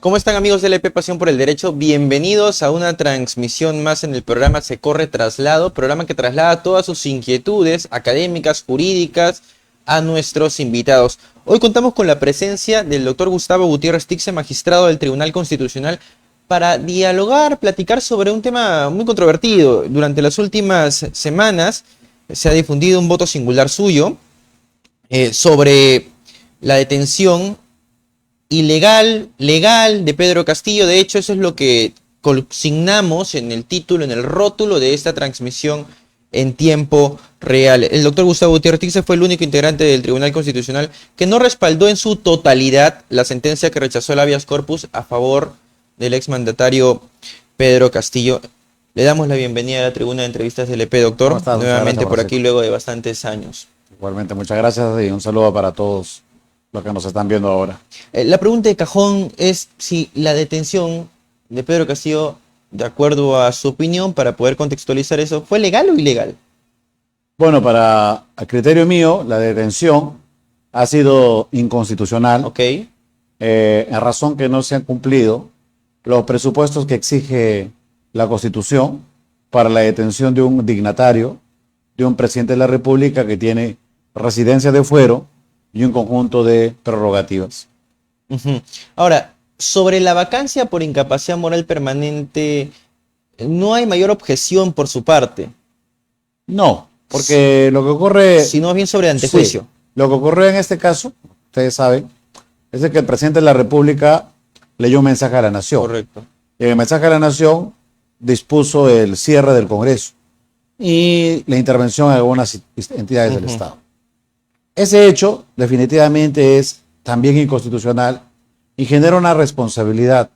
¿Cómo están, amigos de LP Pasión por el Derecho? Bienvenidos a una transmisión más en el programa Se Corre Traslado, programa que traslada todas sus inquietudes académicas, jurídicas, a nuestros invitados. Hoy contamos con la presencia del doctor Gustavo Gutiérrez Tixe, magistrado del Tribunal Constitucional, para dialogar, platicar sobre un tema muy controvertido. Durante las últimas semanas se ha difundido un voto singular suyo sobre la detención ilegal, legal de Pedro Castillo. De hecho, eso es lo que consignamos en el título, en el rótulo de esta transmisión en tiempo real. El doctor Gustavo Gutiérrez Tixe fue el único integrante del Tribunal Constitucional que no respaldó en su totalidad la sentencia que rechazó el habeas corpus a favor del exmandatario Pedro Castillo. Le damos la bienvenida a la tribuna de entrevistas del EP, doctor, nuevamente por aquí luego de bastantes años. Igualmente, muchas gracias y un saludo para todos los que nos están viendo ahora. La pregunta de cajón es si la detención de Pedro Castillo, de acuerdo a su opinión, para poder contextualizar eso, ¿fue legal o ilegal? Bueno, a criterio mío, la detención ha sido inconstitucional. Ok. En razón que no se han cumplido los presupuestos que exige la Constitución para la detención de un dignatario, de un presidente de la República que tiene residencia de fuero y un conjunto de prerrogativas. Ahora, sobre la vacancia por incapacidad moral permanente, ¿no hay mayor objeción por su parte? No, porque lo que ocurre... Sino bien sobre antejuicio. Sí, lo que ocurrió en este caso, ustedes saben, es que el presidente de la República leyó un mensaje a la nación. Correcto. Y en el mensaje a la nación dispuso el cierre del Congreso y la intervención de algunas entidades del Estado. Ese hecho definitivamente es también inconstitucional y genera una responsabilidad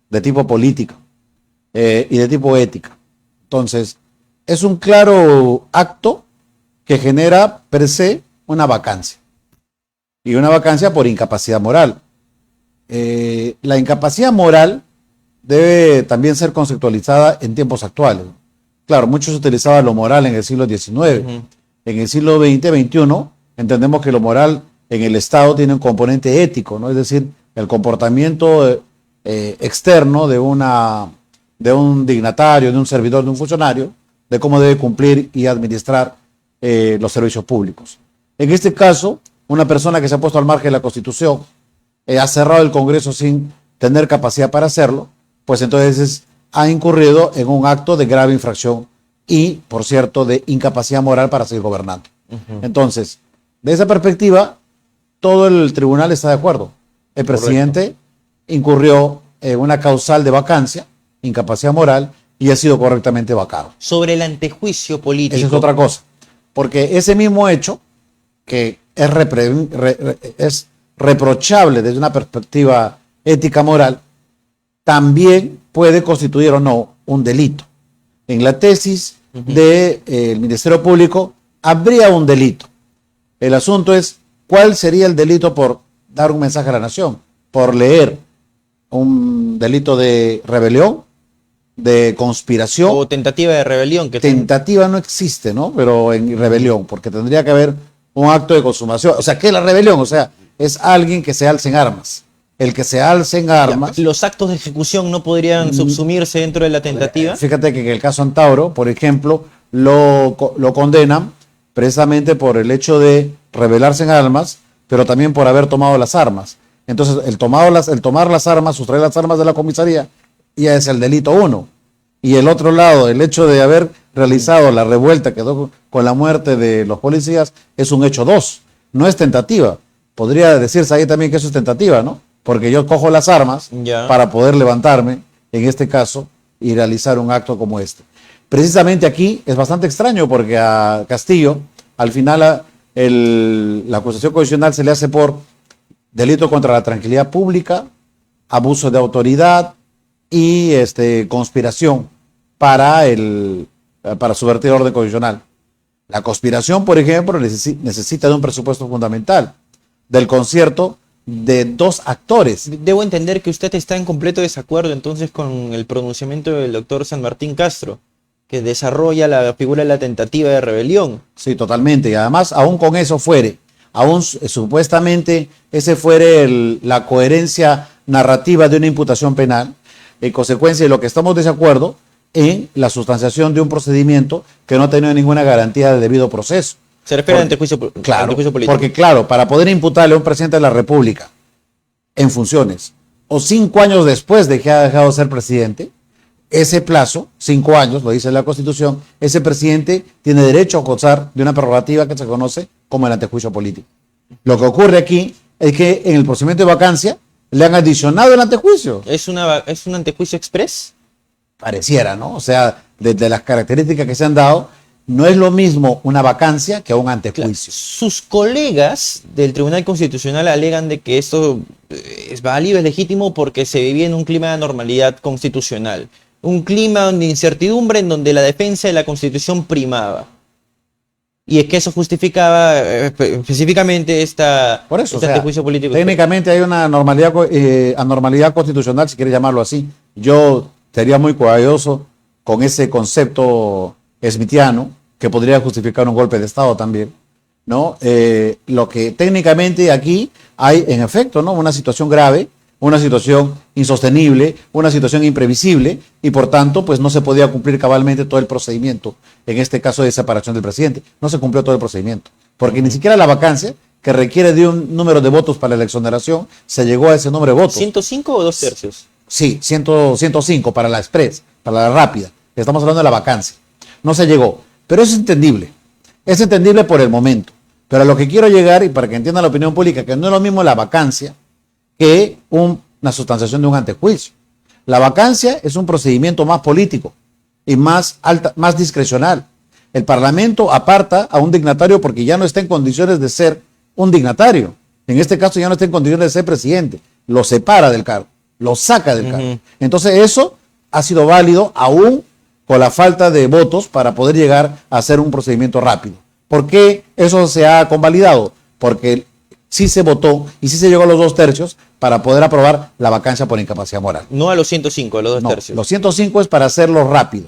de tipo político y de tipo ética. Entonces, es un claro acto que genera per se una vacancia. Y una vacancia por incapacidad moral. La incapacidad moral debe también ser conceptualizada en tiempos actuales. Claro, mucho se utilizaba lo moral en el siglo XIX. En el siglo XX, XXI, entendemos que lo moral en el Estado tiene un componente ético, ¿no? Es decir, el comportamiento externo de un dignatario, de un servidor, de un funcionario, de cómo debe cumplir y administrar los servicios públicos. En este caso, una persona que se ha puesto al margen de la Constitución, ha cerrado el Congreso sin tener capacidad para hacerlo, pues entonces ha incurrido en un acto de grave infracción y, por cierto, de incapacidad moral para seguir gobernando. Entonces, de esa perspectiva, todo el tribunal está de acuerdo. El presidente incurrió en una causal de vacancia, incapacidad moral, y ha sido correctamente vacado. Sobre el antejuicio político. Esa es otra cosa, porque ese mismo hecho, que es reprochable desde una perspectiva ética moral, también puede constituir o no un delito. En la tesis del Ministerio Público habría un delito. El asunto es cuál sería el delito por dar un mensaje a la nación, por leer un delito de rebelión, de conspiración. O tentativa de rebelión. Tentativa no existe, ¿no? Pero en rebelión, porque tendría que haber un acto de consumación. O sea, ¿qué es la rebelión? O sea, es alguien que se alce en armas. El que se alce en armas... ¿Los actos de ejecución no podrían subsumirse dentro de la tentativa? Fíjate que en el caso Antauro, por ejemplo, lo condenan precisamente por el hecho de rebelarse en armas, pero también por haber tomado las armas. Entonces, el tomar las armas, sustraer las armas de la comisaría, ya es el delito 1. Y el otro lado, el hecho de haber realizado la revuelta que quedó con la muerte de los policías, es un hecho 2. No es tentativa. Podría decirse ahí también que eso es tentativa, ¿no? Porque yo cojo las armas para poder levantarme, en este caso, y realizar un acto como este. Precisamente aquí es bastante extraño porque a Castillo, al final, la acusación constitucional se le hace por delito contra la tranquilidad pública, abuso de autoridad y conspiración para subvertir el orden constitucional. La conspiración, por ejemplo, necesita de un presupuesto fundamental, del concierto de dos actores. Debo entender que usted está en completo desacuerdo entonces con el pronunciamiento del doctor San Martín Castro, que desarrolla la figura de la tentativa de rebelión. Sí, totalmente. Y además, aún con eso fuere, aún supuestamente ese fuere la coherencia narrativa de una imputación penal, en consecuencia de lo que estamos de desacuerdo en la sustanciación de un procedimiento que no ha tenido ninguna garantía de debido proceso. Se refiere al antejuicio, claro, antejuicio político. Porque claro, para poder imputarle a un presidente de la República en funciones o 5 años después de que ha dejado de ser presidente, ese plazo, 5 años, lo dice la Constitución, ese presidente tiene derecho a gozar de una prerrogativa que se conoce como el antejuicio político. Lo que ocurre aquí es que en el procedimiento de vacancia le han adicionado el antejuicio. ¿Es un antejuicio express? Pareciera, ¿no? O sea, desde las características que se han dado, no es lo mismo una vacancia que un antejuicio. Sus colegas del Tribunal Constitucional alegan de que esto es válido, es legítimo porque se vivía en un clima de normalidad constitucional, un clima de incertidumbre en donde la defensa de la Constitución primaba. Y es que eso justificaba específicamente Por eso, este antejuicio político. Técnicamente hay una anormalidad constitucional, si quiere llamarlo así. Yo sería muy cuidadoso con ese concepto smithiano, que podría justificar un golpe de Estado también, ¿no? Lo que técnicamente aquí hay, en efecto, ¿no? Una situación grave, una situación insostenible, una situación imprevisible, y por tanto, pues no se podía cumplir cabalmente todo el procedimiento, en este caso de separación del presidente. No se cumplió todo el procedimiento, porque ni siquiera la vacancia, que requiere de un número de votos para la exoneración, se llegó a ese número de votos. ¿105 o 2 tercios? Sí, 105 para la express, para la rápida. Estamos hablando de la vacancia. No se llegó, pero es entendible. Es entendible por el momento. Pero a lo que quiero llegar, y para que entienda la opinión pública, que no es lo mismo la vacancia que una sustanciación de un antejuicio. La vacancia es un procedimiento más político y más discrecional. El Parlamento aparta a un dignatario porque ya no está en condiciones de ser un dignatario. En este caso ya no está en condiciones de ser presidente. Lo separa del cargo, lo saca del cargo. Entonces eso ha sido válido aún con la falta de votos para poder llegar a hacer un procedimiento rápido. ¿Por qué eso se ha convalidado? Porque sí se votó y sí se llegó a los 2 tercios para poder aprobar la vacancia por incapacidad moral. No a los 105, a los 2 tercios. Los 105 es para hacerlo rápido,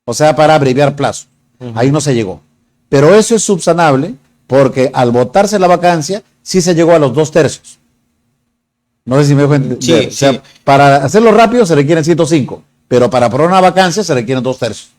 o sea, para abreviar plazo. Ahí no se llegó. Pero eso es subsanable porque al votarse la vacancia sí se llegó a los 2 tercios. No sé si me dejo entender. Sí, o sea, sí. Para hacerlo rápido se requieren 105. Pero para aprobar una vacancia se requieren 2 tercios.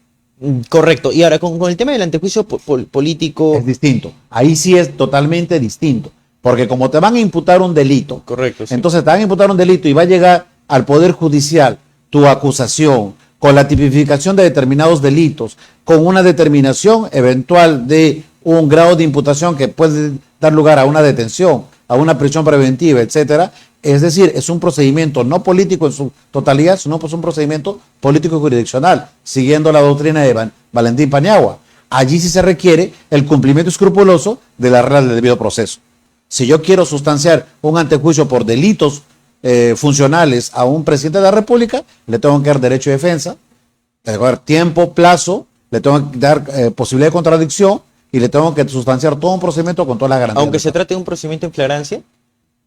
Correcto. Y ahora, con el tema del antejuicio político... Es distinto. Ahí sí es totalmente distinto. Porque como te van a imputar un delito, Correcto, sí. Entonces te van a imputar un delito y va a llegar al Poder Judicial tu acusación con la tipificación de determinados delitos, con una determinación eventual de un grado de imputación que puede dar lugar a una detención, a una prisión preventiva, etcétera. Es decir, es un procedimiento no político en su totalidad, sino pues un procedimiento político y jurisdiccional, siguiendo la doctrina de Valentín Paniagua. Allí sí se requiere el cumplimiento escrupuloso de las reglas del debido proceso. Si yo quiero sustanciar un antejuicio por delitos funcionales a un presidente de la República, le tengo que dar derecho de defensa, le tengo que dar tiempo, plazo, le tengo que dar posibilidad de contradicción y le tengo que sustanciar todo un procedimiento con todas las garantías. Aunque se trate de un procedimiento en flagrancia.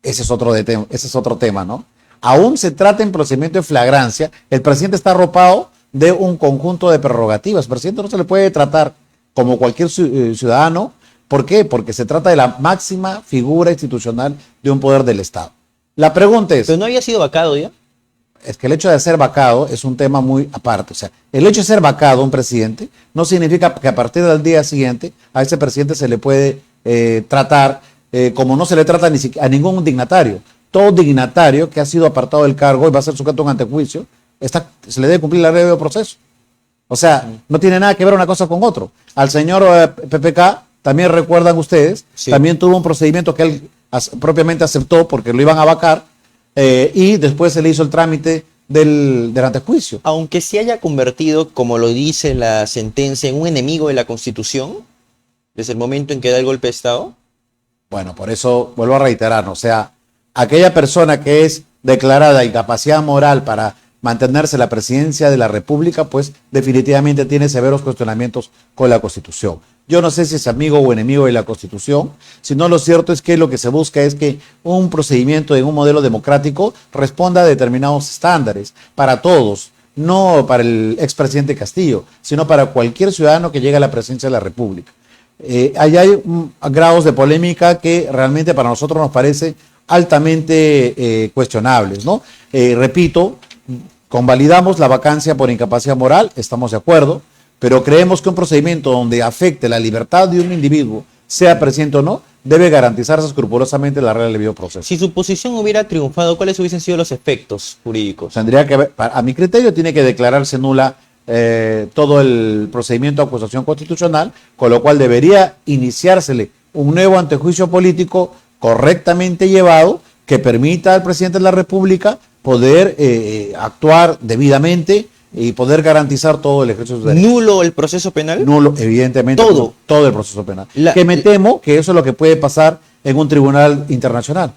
Ese es otro tema, ¿no? Aún se trata en procedimiento de flagrancia, el presidente está arropado de un conjunto de prerrogativas. El presidente no se le puede tratar como cualquier ciudadano. ¿Por qué? Porque se trata de la máxima figura institucional de un poder del Estado. La pregunta es... ¿Pero no había sido vacado ya? Es que el hecho de ser vacado es un tema muy aparte. O sea, el hecho de ser vacado un presidente no significa que a partir del día siguiente a ese presidente se le puede tratar como no se le trata a ningún dignatario. Todo dignatario que ha sido apartado del cargo y va a ser sujeto a un antejuicio, se le debe cumplir la ley de proceso. O sea, no tiene nada que ver una cosa con otro. Al señor PPK, también recuerdan ustedes, sí, también tuvo un procedimiento que él propiamente aceptó porque lo iban a vacar y después se le hizo el trámite del antejuicio. Aunque se haya convertido, como lo dice la sentencia, en un enemigo de la Constitución, desde el momento en que da el golpe de Estado. Bueno, por eso vuelvo a reiterar, o sea, aquella persona que es declarada incapacidad moral para mantenerse en la presidencia de la República, pues definitivamente tiene severos cuestionamientos con la Constitución. Yo no sé si es amigo o enemigo de la Constitución, sino lo cierto es que lo que se busca es que un procedimiento en un modelo democrático responda a determinados estándares para todos, no para el expresidente Castillo, sino para cualquier ciudadano que llegue a la presidencia de la República. Allá hay grados de polémica que realmente para nosotros nos parece altamente cuestionables, ¿no? Repito, convalidamos la vacancia por incapacidad moral, estamos de acuerdo, pero creemos que un procedimiento donde afecte la libertad de un individuo, sea presidente o no, debe garantizarse escrupulosamente la regla del debido proceso. Si su posición hubiera triunfado, ¿cuáles hubiesen sido los efectos jurídicos? Tendría que haber, a mi criterio, tiene que declararse nula todo el procedimiento de acusación constitucional, con lo cual debería iniciársele un nuevo antejuicio político correctamente llevado que permita al presidente de la República poder actuar debidamente y poder garantizar todo el ejercicio de sus derechos. ¿Nulo el proceso penal? Nulo, evidentemente, todo el proceso penal. Que me temo que eso es lo que puede pasar en un tribunal internacional.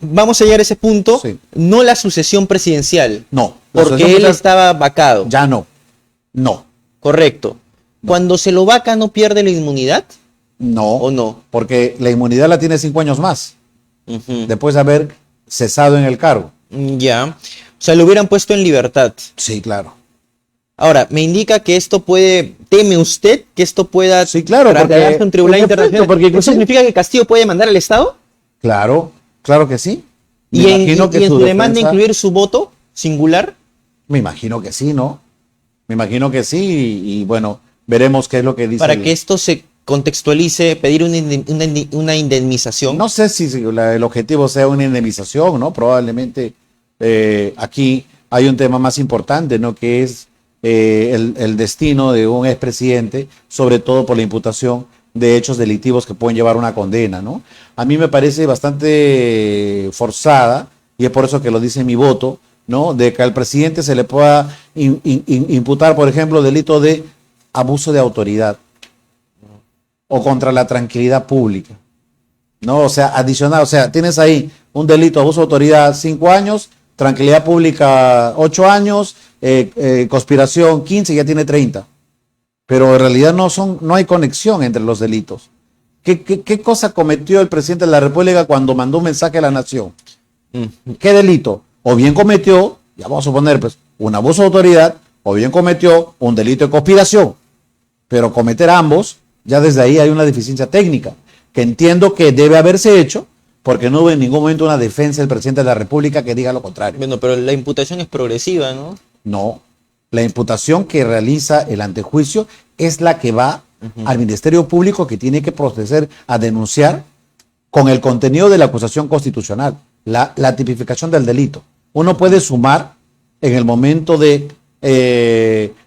Vamos a llegar a ese punto. Sí. No la sucesión presidencial. No. Porque él estaba vacado. Ya no. No. Correcto. No. Cuando se lo vaca, ¿no pierde la inmunidad? No. ¿O no? Porque la inmunidad la tiene 5 años más. Después de haber cesado en el cargo. Ya. O sea, lo hubieran puesto en libertad. Sí, claro. Ahora, me indica que esto puede, ¿teme usted que esto pueda trasladarse a un tribunal internacional? Porque ¿Eso significa que Castillo puede demandar al Estado? Claro, claro que sí. ¿Y en su demanda incluir su voto singular? Me imagino que sí, ¿no? Me imagino que sí, y bueno, veremos qué es lo que dice. Para que esto se contextualice, pedir una indemnización. No sé si el objetivo sea una indemnización, ¿no? Probablemente aquí hay un tema más importante, ¿no? Que es el destino de un expresidente, sobre todo por la imputación de hechos delictivos que pueden llevar una condena, ¿no? A mí me parece bastante forzada, y es por eso que lo dice mi voto, ¿no? De que al presidente se le pueda imputar, por ejemplo, delito de abuso de autoridad o contra la tranquilidad pública, ¿no? O sea, adicional, o sea, tienes ahí un delito de abuso de autoridad 5 años, tranquilidad pública 8 años, conspiración 15, ya tiene 30. Pero en realidad no hay conexión entre los delitos. ¿Qué cosa cometió el presidente de la República cuando mandó un mensaje a la nación? ¿Qué delito? O bien cometió, ya vamos a suponer, pues, un abuso de autoridad, o bien cometió un delito de conspiración. Pero cometer ambos, ya desde ahí hay una deficiencia técnica, que entiendo que debe haberse hecho, porque no hubo en ningún momento una defensa del presidente de la República que diga lo contrario. Bueno, pero la imputación es progresiva, ¿no? No, la imputación que realiza el antejuicio es la que va al Ministerio Público, que tiene que proceder a denunciar con el contenido de la acusación constitucional, la tipificación del delito. Uno puede sumar en el momento de,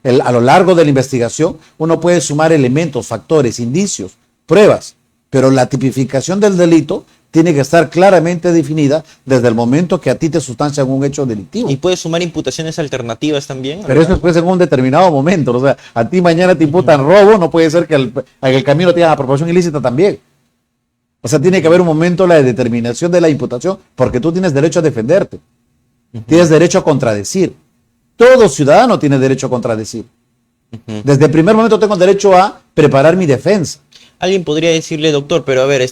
a lo largo de la investigación, uno puede sumar elementos, factores, indicios, pruebas, pero la tipificación del delito tiene que estar claramente definida desde el momento que a ti te sustancian un hecho delictivo. ¿Y puedes sumar imputaciones alternativas también? Pero eso después en un determinado momento. O sea, a ti mañana te imputan robo, no puede ser que en el camino te hagan apropiación ilícita también. O sea, tiene que haber un momento la determinación de la imputación, porque tú tienes derecho a defenderte. Tienes derecho a contradecir. Todo ciudadano tiene derecho a contradecir. Desde el primer momento tengo derecho a preparar mi defensa. Alguien podría decirle, doctor, pero a ver,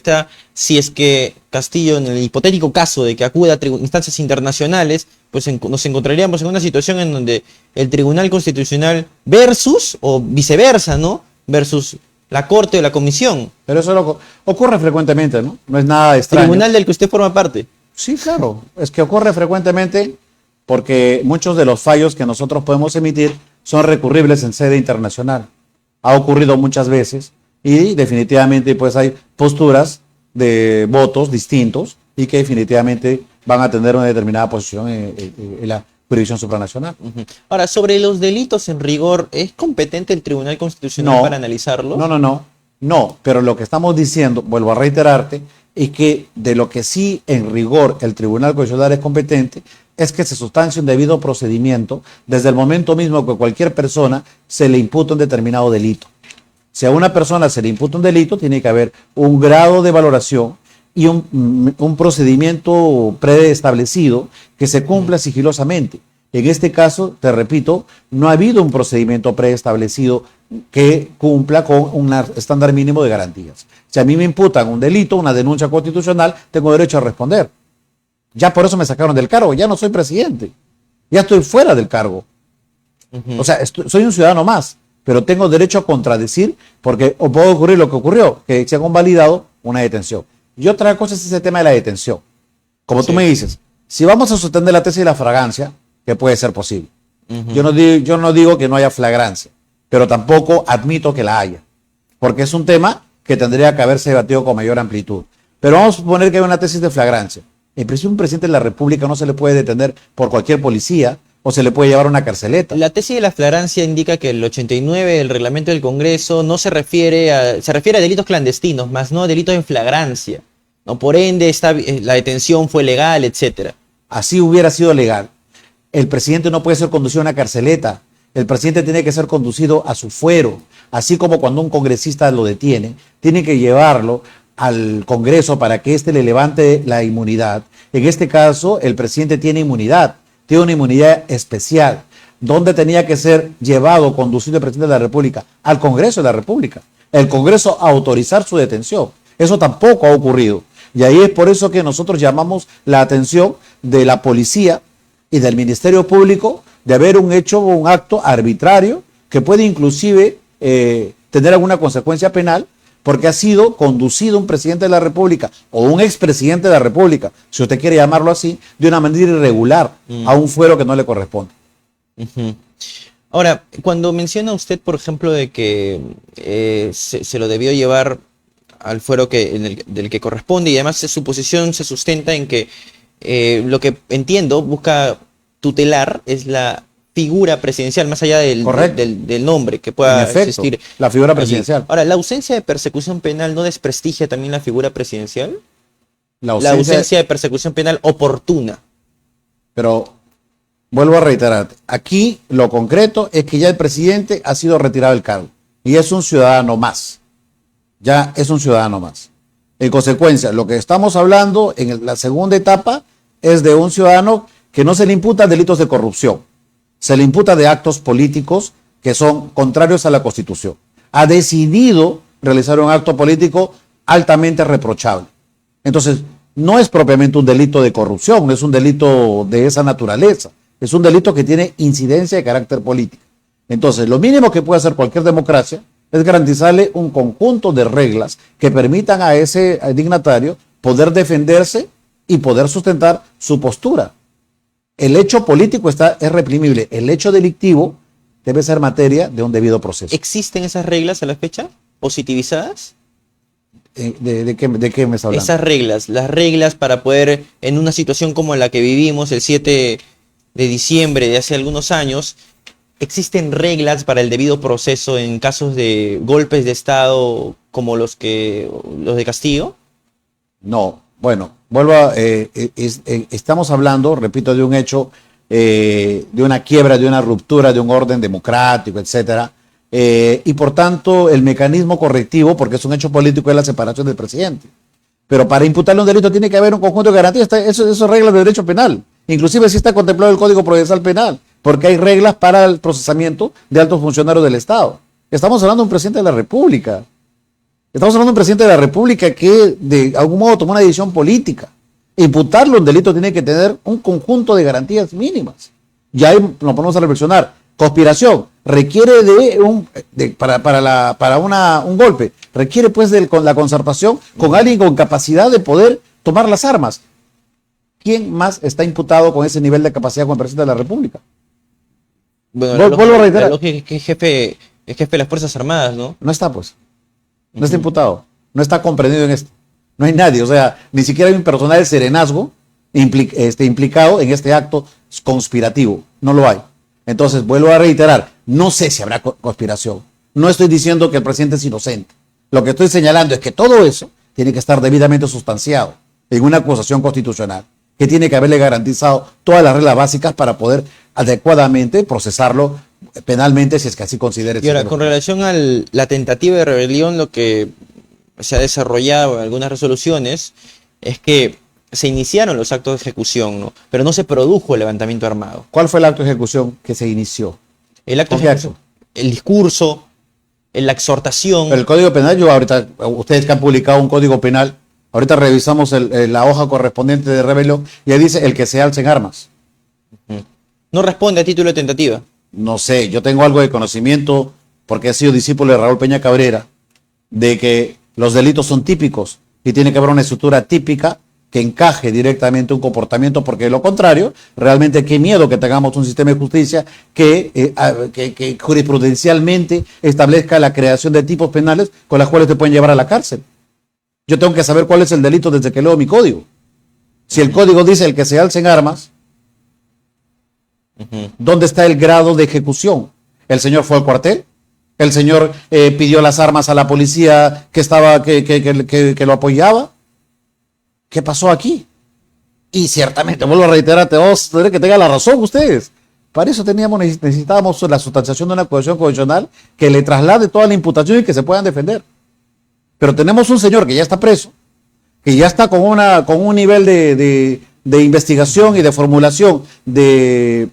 si es que Castillo, en el hipotético caso de que acuda a instancias internacionales, pues nos encontraríamos en una situación en donde el Tribunal Constitucional versus, o viceversa, ¿no? Versus la Corte o la Comisión. Pero eso ocurre frecuentemente, ¿no? No es nada extraño. Tribunal del que usted forma parte. Sí, claro. Es que ocurre frecuentemente porque muchos de los fallos que nosotros podemos emitir son recurribles en sede internacional. Ha ocurrido muchas veces. Y definitivamente pues hay posturas de votos distintos y que definitivamente van a tener una determinada posición en la jurisdicción supranacional. Ahora, sobre los delitos en rigor, ¿es competente el Tribunal Constitucional para analizarlos? No, pero lo que estamos diciendo, vuelvo a reiterarte, es que de lo que sí en rigor el Tribunal Constitucional es competente es que se sustancie un debido procedimiento desde el momento mismo que cualquier persona se le imputa un determinado delito. Si a una persona se le imputa un delito, tiene que haber un grado de valoración y un procedimiento preestablecido que se cumpla sigilosamente. En este caso, te repito, no ha habido un procedimiento preestablecido que cumpla con un estándar mínimo de garantías. Si a mí me imputan un delito, una denuncia constitucional, tengo derecho a responder. Ya por eso me sacaron del cargo, ya no soy presidente, ya estoy fuera del cargo. O sea, soy un ciudadano más. Pero tengo derecho a contradecir porque o puede ocurrir lo que ocurrió, que se ha convalidado una detención. Y otra cosa es ese tema de la detención. Como tú me dices, si vamos a sostener la tesis de la flagrancia, que puede ser posible. Yo no digo que no haya flagrancia, pero tampoco admito que la haya, porque es un tema que tendría que haberse debatido con mayor amplitud. Pero vamos a suponer que hay una tesis de flagrancia. En principio, un presidente de la República no se le puede detener por cualquier policía o se le puede llevar a una carceleta. La tesis de la flagrancia indica que el 89 del reglamento del Congreso no se refiere a delitos clandestinos, más no a delitos en flagrancia. ¿No? Por ende, la detención fue legal, etcétera. Así hubiera sido legal. El presidente no puede ser conducido a una carceleta. El presidente tiene que ser conducido a su fuero. Así como cuando un congresista lo detiene, tiene que llevarlo al Congreso para que éste le levante la inmunidad. En este caso, el presidente tiene inmunidad, tiene una inmunidad especial. ¿Dónde tenía que ser llevado, conducido el presidente de la República? Al Congreso de la República. El Congreso a autorizar su detención. Eso tampoco ha ocurrido. Y ahí es por eso que nosotros llamamos la atención de la policía y del Ministerio Público de haber hecho un acto arbitrario que puede inclusive tener alguna consecuencia penal, porque ha sido conducido un presidente de la República o un expresidente de la República, si usted quiere llamarlo así, de una manera irregular a un fuero que no le corresponde. Ahora, cuando menciona usted, por ejemplo, de que se lo debió llevar al fuero del que corresponde, y además su posición se sustenta en que lo que entiendo busca tutelar es la figura presidencial, más allá del nombre que pueda existir. La figura presidencial. Allí. Ahora, ¿la ausencia de persecución penal no desprestigia también la figura presidencial? La ausencia de persecución penal oportuna. Pero vuelvo a reiterar, aquí lo concreto es que ya el presidente ha sido retirado del cargo y es un ciudadano más. Ya es un ciudadano más. En consecuencia, lo que estamos hablando en la segunda etapa es de un ciudadano que no se le imputa delitos de corrupción. Se le imputa de actos políticos que son contrarios a la Constitución. Ha decidido realizar un acto político altamente reprochable. Entonces, no es propiamente un delito de corrupción, no es un delito de esa naturaleza. Es un delito que tiene incidencia de carácter político. Entonces, lo mínimo que puede hacer cualquier democracia es garantizarle un conjunto de reglas que permitan a ese dignatario poder defenderse y poder sustentar su postura. El hecho político es reprimible. El hecho delictivo debe ser materia de un debido proceso. ¿Existen esas reglas a la fecha? ¿Positivizadas? ¿De qué me está hablando? Esas reglas, las reglas para poder, en una situación como la que vivimos el 7 de diciembre de hace algunos años, ¿existen reglas para el debido proceso en casos de golpes de Estado como los de Castillo? No. Bueno, estamos hablando, repito, de un hecho, de una quiebra, de una ruptura de un orden democrático, etcétera, y por tanto el mecanismo correctivo, porque es un hecho político, es la separación del presidente. Pero para imputarle un delito tiene que haber un conjunto de garantías, eso reglas de derecho penal. Inclusive sí está contemplado el Código Procesal Penal, porque hay reglas para el procesamiento de altos funcionarios del Estado. Estamos hablando de un presidente de la República. Estamos hablando de un presidente de la República que de algún modo tomó una decisión política. Imputarlo un delito tiene que tener un conjunto de garantías mínimas. Y ahí nos ponemos a reflexionar. Conspiración requiere para un golpe, requiere pues con la concertación con alguien con capacidad de poder tomar las armas. ¿Quién más está imputado con ese nivel de capacidad con el presidente de la República? Bueno, vuelvo a reiterar. La lógica es que es jefe de las Fuerzas Armadas, ¿no? No está, pues. No está imputado, no está comprendido en esto. No hay nadie, o sea, ni siquiera hay un personal de serenazgo implicado en este acto conspirativo. No lo hay. Entonces, vuelvo a reiterar, no sé si habrá conspiración. No estoy diciendo que el presidente es inocente. Lo que estoy señalando es que todo eso tiene que estar debidamente sustanciado en una acusación constitucional, que tiene que haberle garantizado todas las reglas básicas para poder adecuadamente procesarlo penalmente, si es que así considere. Y ahora, con relación a la tentativa de rebelión, lo que se ha desarrollado en algunas resoluciones es que se iniciaron los actos de ejecución, ¿no? Pero no se produjo el levantamiento armado. ¿Cuál fue el acto de ejecución que se inició? El acto de ejecución, el discurso, la exhortación. Pero el Código Penal, ustedes que han publicado un Código Penal, ahorita revisamos la hoja correspondiente de rebelión y ahí dice el que se alce en armas. No responde a título de tentativa. No sé, yo tengo algo de conocimiento, porque he sido discípulo de Raúl Peña Cabrera, de que los delitos son típicos y tiene que haber una estructura típica que encaje directamente un comportamiento, porque de lo contrario, realmente qué miedo que tengamos un sistema de justicia que jurisprudencialmente establezca la creación de tipos penales con las cuales te pueden llevar a la cárcel. Yo tengo que saber cuál es el delito desde que leo mi código. Si el código dice el que se alcen armas, ¿dónde está el grado de ejecución? ¿El señor fue al cuartel? ¿El señor pidió las armas a la policía que lo apoyaba? ¿Qué pasó aquí? Y ciertamente, vuelvo a reiterar, tenemos que tengan la razón ustedes. Para eso necesitábamos la sustanciación de una acusación condicional que le traslade toda la imputación y que se puedan defender. Pero tenemos un señor que ya está preso, que ya está con un nivel de investigación y de formulación de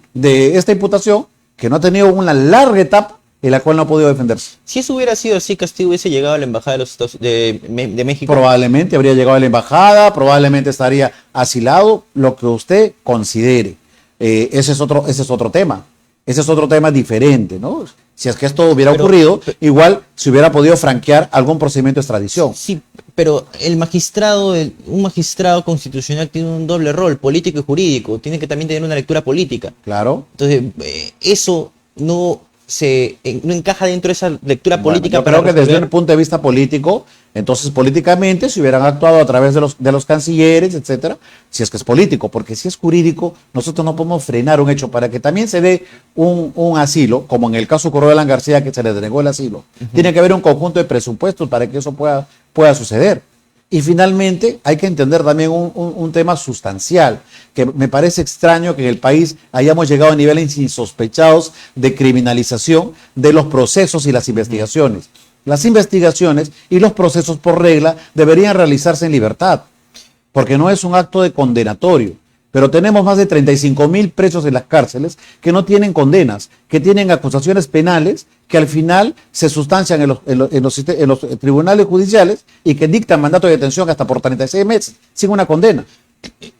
esta imputación, que no ha tenido una larga etapa en la cual no ha podido defenderse. Si eso hubiera sido así, Castillo hubiese llegado a la embajada de México. Probablemente habría llegado a la embajada, probablemente estaría asilado, lo que usted considere. Ese es otro tema. Ese es otro tema diferente, ¿no? Si es que esto hubiera ocurrido, igual se hubiera podido franquear algún procedimiento de extradición. Sí, pero un magistrado constitucional tiene un doble rol, político y jurídico. Tiene que también tener una lectura política. Claro. Entonces, eso no encaja dentro de esa lectura política. Yo creo que desde el punto de vista político, entonces políticamente se hubieran actuado a través de los cancilleres, etcétera, si es que es político, porque si es jurídico, nosotros no podemos frenar un hecho para que también se dé un asilo, como en el caso ocurrió de Alan García, que se le denegó el asilo. Tiene que haber un conjunto de presupuestos para que eso pueda suceder. Y finalmente hay que entender también un tema sustancial, que me parece extraño que en el país hayamos llegado a niveles insospechados de criminalización de los procesos y las investigaciones. Las investigaciones y los procesos por regla deberían realizarse en libertad, porque no es un acto de condenatorio. Pero tenemos más de 35,000 presos en las cárceles que no tienen condenas, que tienen acusaciones penales que al final se sustancian en los tribunales judiciales y que dictan mandato de detención hasta por 36 meses sin una condena.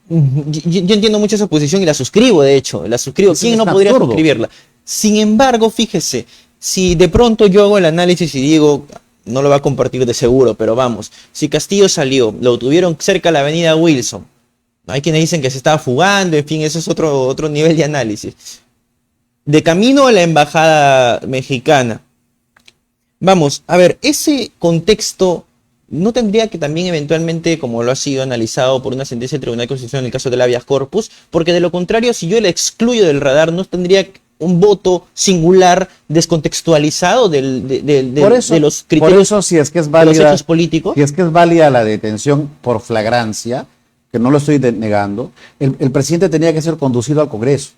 Yo entiendo mucho esa posición y la suscribo, de hecho. La suscribo. ¿Quién no podría suscribirla? Sin embargo, fíjese, si de pronto yo hago el análisis y digo, no lo va a compartir de seguro, pero vamos, si Castillo salió, lo tuvieron cerca de la avenida Wilson, hay quienes dicen que se estaba fugando, en fin, eso es otro nivel de análisis. De camino a la embajada mexicana. Vamos, a ver, ese contexto no tendría que también eventualmente, como lo ha sido analizado por una sentencia del Tribunal Constitucional en el caso del habeas corpus, porque de lo contrario, si yo le excluyo del radar, no tendría un voto singular descontextualizado de los criterios, por eso, si es que es válida, de los hechos políticos. Si es que es válida la detención por flagrancia, que no lo estoy negando, el presidente tenía que ser conducido al Congreso.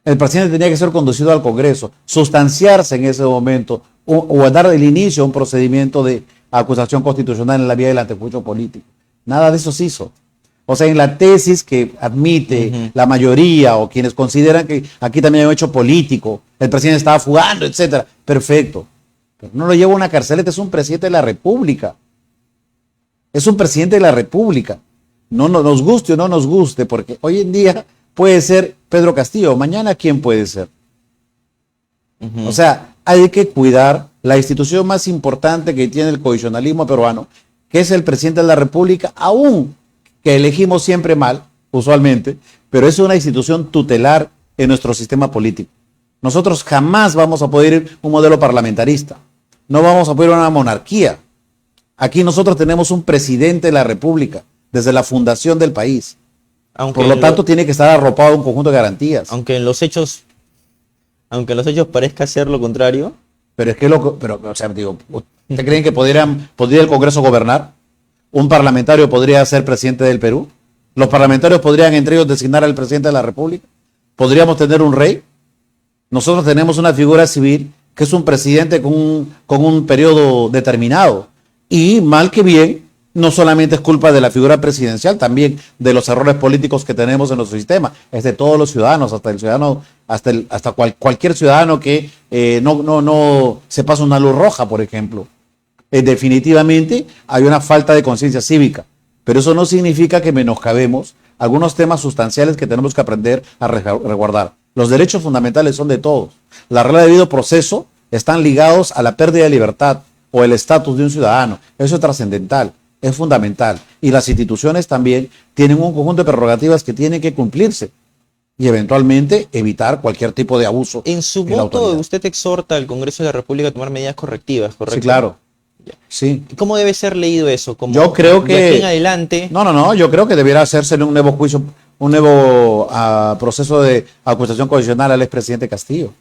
El presidente tenía que ser conducido al Congreso, sustanciarse en ese momento o dar el inicio a un procedimiento de acusación constitucional en la vía del antejuicio político. Nada de eso se hizo. O sea, en la tesis que admite la mayoría o quienes consideran que aquí también hay un hecho político, el presidente estaba fugando, etcétera, perfecto. Pero no lo lleva a una carceleta, es un presidente de la República. Es un presidente de la República. No nos guste o no nos guste, porque hoy en día puede ser Pedro Castillo, mañana ¿quién puede ser? O sea, hay que cuidar la institución más importante que tiene el constitucionalismo peruano, que es el presidente de la República, aún que elegimos siempre mal, usualmente, pero es una institución tutelar en nuestro sistema político. Nosotros jamás vamos a poder ir a un modelo parlamentarista, no vamos a poder ir a una monarquía. Aquí nosotros tenemos un presidente de la República desde la fundación del país. Por lo tanto, tiene que estar arropado en un conjunto de garantías. Aunque en los hechos parezca ser lo contrario. Pero es que o sea, digo, ¿ustedes creen que podría el Congreso gobernar? ¿Un parlamentario podría ser presidente del Perú? ¿Los parlamentarios podrían entre ellos designar al presidente de la República? ¿Podríamos tener un rey? Nosotros tenemos una figura civil que es un presidente con un periodo determinado. Y mal que bien, no solamente es culpa de la figura presidencial, también de los errores políticos que tenemos en nuestro sistema. Es de todos los ciudadanos, hasta cualquier ciudadano que no se pasa una luz roja, por ejemplo. Definitivamente hay una falta de conciencia cívica, pero eso no significa que menoscabemos algunos temas sustanciales que tenemos que aprender a resguardar. Los derechos fundamentales son de todos. La regla de debido proceso están ligados a la pérdida de libertad o el estatus de un ciudadano. Eso es trascendental. es fundamental. Y las instituciones también tienen un conjunto de prerrogativas que tienen que cumplirse y eventualmente evitar cualquier tipo de abuso. En su la voto, autoridad. usted exhorta al Congreso de la República a tomar medidas correctivas, ¿correcto? Sí, claro. Ya. Sí. ¿Cómo debe ser leído eso? Como Yo creo de aquí que... en adelante. No, yo creo que debiera hacerse un nuevo juicio, un nuevo proceso de acusación condicional al expresidente Castillo.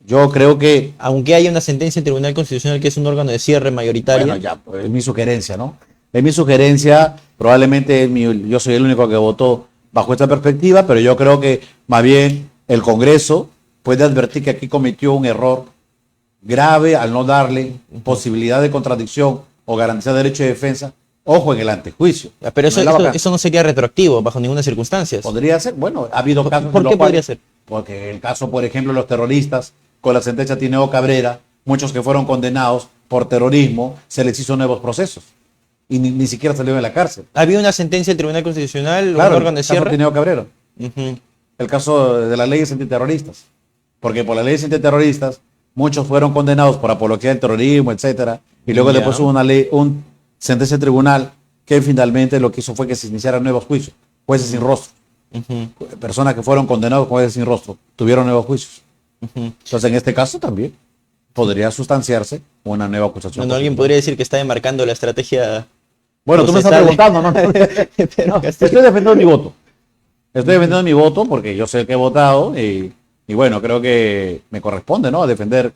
Yo creo que... Aunque haya una sentencia del Tribunal Constitucional que es un órgano de cierre mayoritario. Bueno, ya, pues, es mi sugerencia, ¿no? Es mi sugerencia, probablemente yo soy el único que votó bajo esta perspectiva, pero yo creo que más bien el Congreso puede advertir que aquí cometió un error grave al no darle posibilidad de contradicción o garantía de derecho de defensa, ojo, en el antejuicio. Pero eso, No es la eso no sería retroactivo bajo ninguna circunstancia. podría ser, bueno, ha habido casos. ¿Por en qué los cuales- podría ser? Porque el caso, por ejemplo, de los terroristas, con la sentencia de Tineo Cabrera, muchos que fueron condenados por terrorismo, se les hizo nuevos procesos y ni siquiera salieron de la cárcel. ¿Había una sentencia del Tribunal Constitucional, Claro, un órgano de el caso de cierre? Tineo Cabrera, Ujú. el caso de las leyes antiterroristas, porque por las leyes antiterroristas muchos fueron condenados por apología del terrorismo, etcétera, y luego Ya. después hubo una ley, un sentencia de tribunal que finalmente lo que hizo fue que se iniciaran nuevos juicios, jueces sin rostro. Ujú. Personas que fueron condenados con jueces sin rostro tuvieron nuevos juicios. Ujú. Entonces, en este caso también podría sustanciarse una nueva acusación. Bueno, alguien podría decir que está demarcando la estrategia. Bueno, tú me estás procesal. preguntando, ¿no? Pero No, Castillo- estoy defendiendo mi voto. Estoy defendiendo mi voto porque yo sé que he votado y bueno, creo que me corresponde, ¿no? Defender